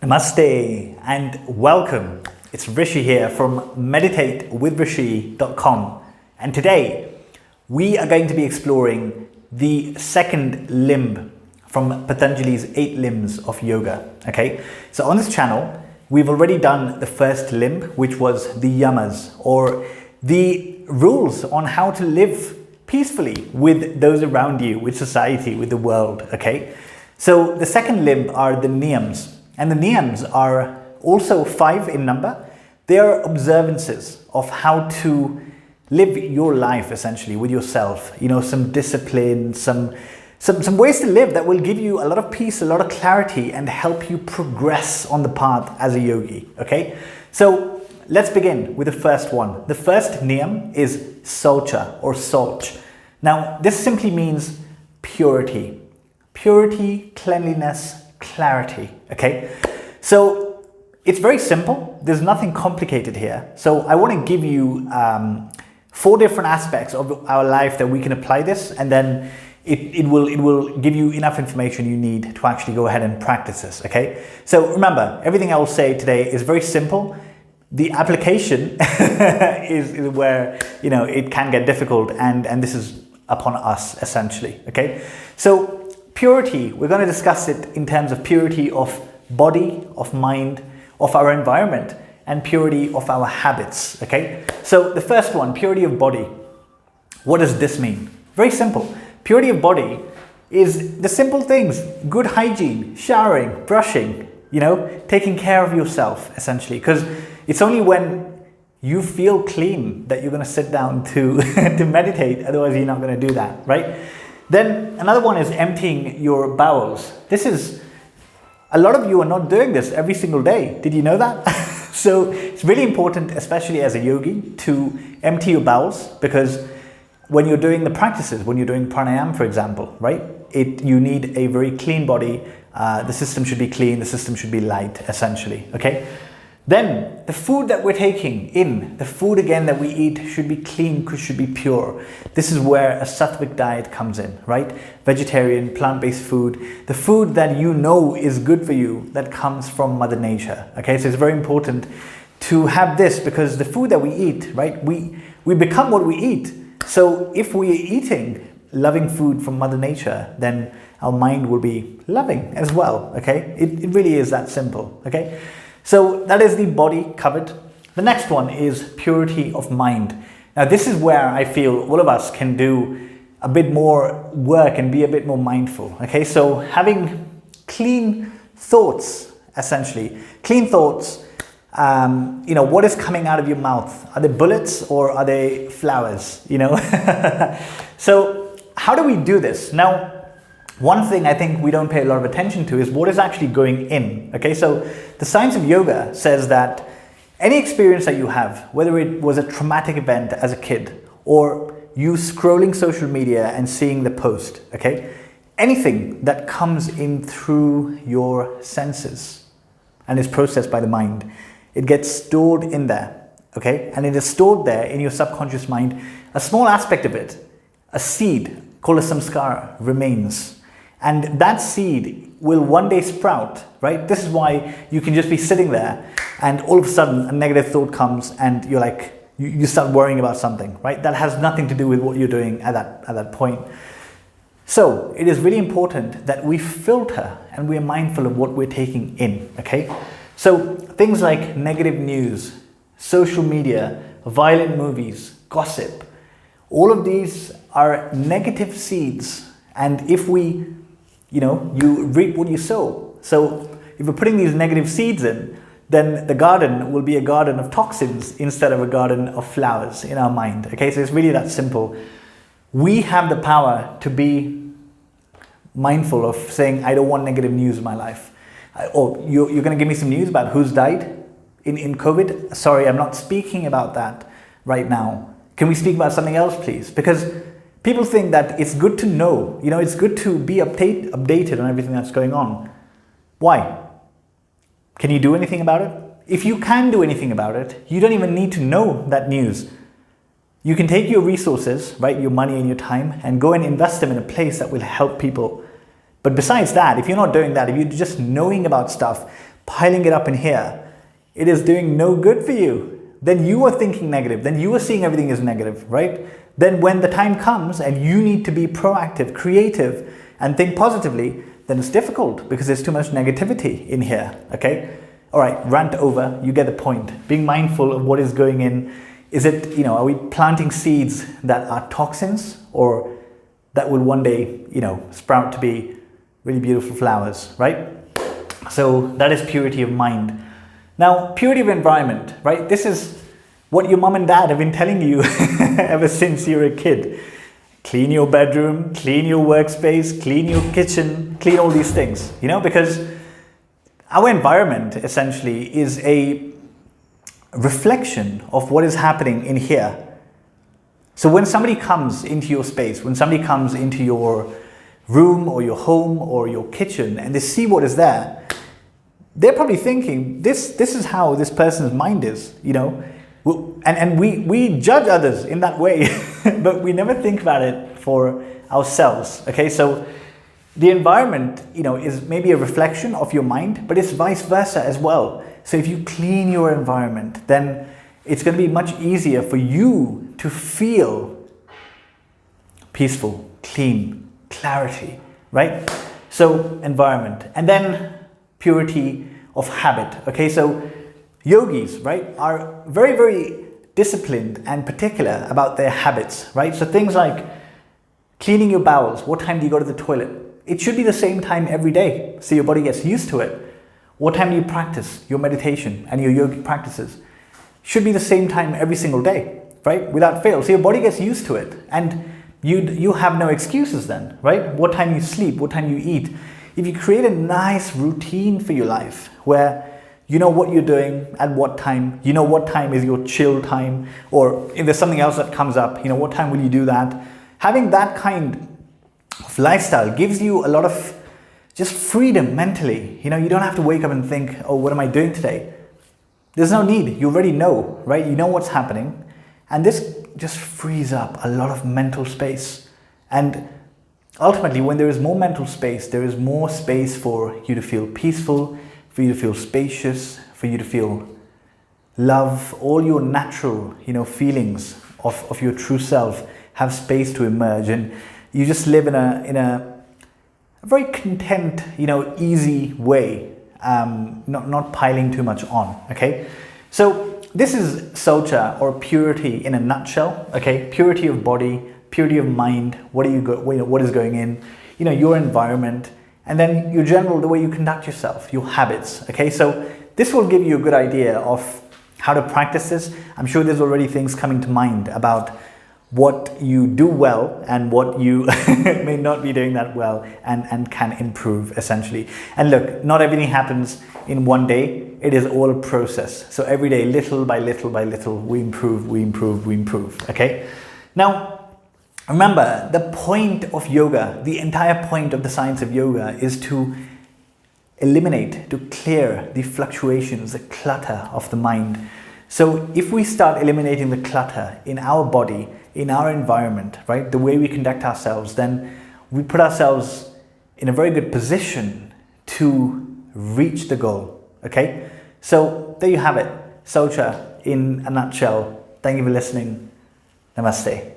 Namaste and welcome. It's Rishi here from meditatewithrishi.com, and today we are going to be exploring the second limb from Patanjali's 8 limbs of yoga. Okay, so on this channel we've already done the first limb, which was the yamas, or the rules on how to live peacefully with those around you, with society, with the world. Okay, so the second limb are the niyams. And the niyams are also 5 in number. They are observances of how to live your life, essentially, with yourself. You know, some discipline, some ways to live that will give you a lot of peace, a lot of clarity, and help you progress on the path as a yogi. Okay, so let's begin with the first one. The first niyam is Saucha or Sauch. Now, this simply means purity. Purity, cleanliness, clarity. Okay, so it's very simple. There's nothing complicated here. So I want to give you 4 different aspects of our life that we can apply this, and then it will give you enough information you need to actually go ahead and practice this. Okay, so remember, everything I will say today is very simple. The application is where, you know, it can get difficult, and this is upon us, essentially. Okay, so purity, we're going to discuss it in terms of purity of body, of mind, of our environment, and purity of our habits. Okay, so the first one, purity of body. What does this mean? Very simple. Purity of body is the simple things: good hygiene, showering, brushing, you know, taking care of yourself, essentially, because it's only when you feel clean that you're going to sit down to to meditate. Otherwise you're not going to do that, right? Then another one is emptying your bowels. This is, a lot of you are not doing this every single day. Did you know that? So it's really important, especially as a yogi, to empty your bowels, because when you're doing the practices, when you're doing pranayama, for example, right? You need a very clean body. The system should be clean. The system should be light, essentially. Okay. Then the food that we're taking in, the food again that we eat, should be clean, should be pure. This is where a sattvic diet comes in, right? Vegetarian, plant-based food, the food that you know is good for you, that comes from Mother Nature. Okay, so it's very important to have this, because the food that we eat, right? We become what we eat. So if we're eating loving food from Mother Nature, then our mind will be loving as well. Okay, it really is that simple. Okay. So that is the body covered. The next one is purity of mind. Now this is where I feel all of us can do a bit more work and be a bit more mindful. Okay, so having clean thoughts, essentially. Clean thoughts, you know, what is coming out of your mouth? Are they bullets or are they flowers, you know? So how do we do this? Now, one thing I think we don't pay a lot of attention to is what is actually going in. Okay, so the science of yoga says that any experience that you have, whether it was a traumatic event as a kid or you scrolling social media and seeing the post, okay, anything that comes in through your senses and is processed by the mind, it gets stored in there, okay, and it is stored there in your subconscious mind. A small aspect of it, a seed called a samskara, remains. And that seed will one day sprout, right? This is why you can just be sitting there and all of a sudden a negative thought comes and you're like, you start worrying about something, right? That has nothing to do with what you're doing at that point. So it is really important that we filter and we are mindful of what we're taking in, okay? So things like negative news, social media, violent movies, gossip, all of these are negative seeds. And if we, you know, you reap what you sow. So if we're putting these negative seeds in, then the garden will be a garden of toxins instead of a garden of flowers in our mind. Okay, so it's really that simple. We have the power to be mindful of saying, I don't want negative news in my life. Or you're going to give me some news about who's died in COVID? Sorry, I'm not speaking about that right now. Can we speak about something else, please? Because people think that it's good to know, you know, it's good to be updated on everything that's going on. Why? Can you do anything about it? If you can do anything about it, you don't even need to know that news. You can take your resources, right, your money and your time, and go and invest them in a place that will help people. But besides that, if you're not doing that, if you're just knowing about stuff, piling it up in here, it is doing no good for you. Then you are thinking negative. Then you are seeing everything as negative, right? Then when the time comes and you need to be proactive, creative, and think positively, then it's difficult because there's too much negativity in here, okay? All right, rant over, you get the point. Being mindful of what is going in. Is it, are we planting seeds that are toxins or that will one day, sprout to be really beautiful flowers, right? So that is purity of mind. Now, purity of environment, right? This is what your mom and dad have been telling you ever since you were a kid. Clean your bedroom, clean your workspace, clean your kitchen, clean all these things, because our environment essentially is a reflection of what is happening in here. So when somebody comes into your space, when somebody comes into your room or your home or your kitchen and they see what is there, they're probably thinking, this is how this person's mind is, and we judge others in that way, but we never think about it for ourselves, okay? So the environment, is maybe a reflection of your mind, but it's vice versa as well. So if you clean your environment, then it's going to be much easier for you to feel peaceful, clean, clarity, right? So environment, and then purity of habit. Okay, so yogis, right, are very, very disciplined and particular about their habits, right? So things like cleaning your bowels. What time do you go to the toilet? It should be the same time every day, so your body gets used to it. What time do you practice your meditation and your yogic practices? Should be the same time every single day, right? Without fail. So your body gets used to it, and you have no excuses then, right? What time you sleep, what time you eat. If you create a nice routine for your life where you know what you're doing at what time, you know what time is your chill time, or if there's something else that comes up, what time will you do that? Having that kind of lifestyle gives you a lot of just freedom mentally. You don't have to wake up and think, oh, what am I doing today? There's no need. You already know, right? You know what's happening. And this just frees up a lot of mental space. And ultimately, when there is more mental space, there is more space for you to feel peaceful, for you to feel spacious, for you to feel love. All your natural, feelings of your true self have space to emerge. And you just live in a very content, easy way, not piling too much on, okay? So this is Saucha, or purity in a nutshell, okay? Purity of body, purity of mind, what is going in, your environment, and then your general, the way you conduct yourself, your habits, okay? So this will give you a good idea of how to practice this. I'm sure there's already things coming to mind about what you do well and what you may not be doing that well and can improve essentially. And look, not everything happens in one day. It is all a process. So every day, little by little by little, we improve, okay? Now, remember, the point of yoga, the entire point of the science of yoga is to eliminate, to clear the fluctuations, the clutter of the mind. So if we start eliminating the clutter in our body, in our environment, right, the way we conduct ourselves, then we put ourselves in a very good position to reach the goal, okay? So there you have it, Saucha in a nutshell. Thank you for listening. Namaste.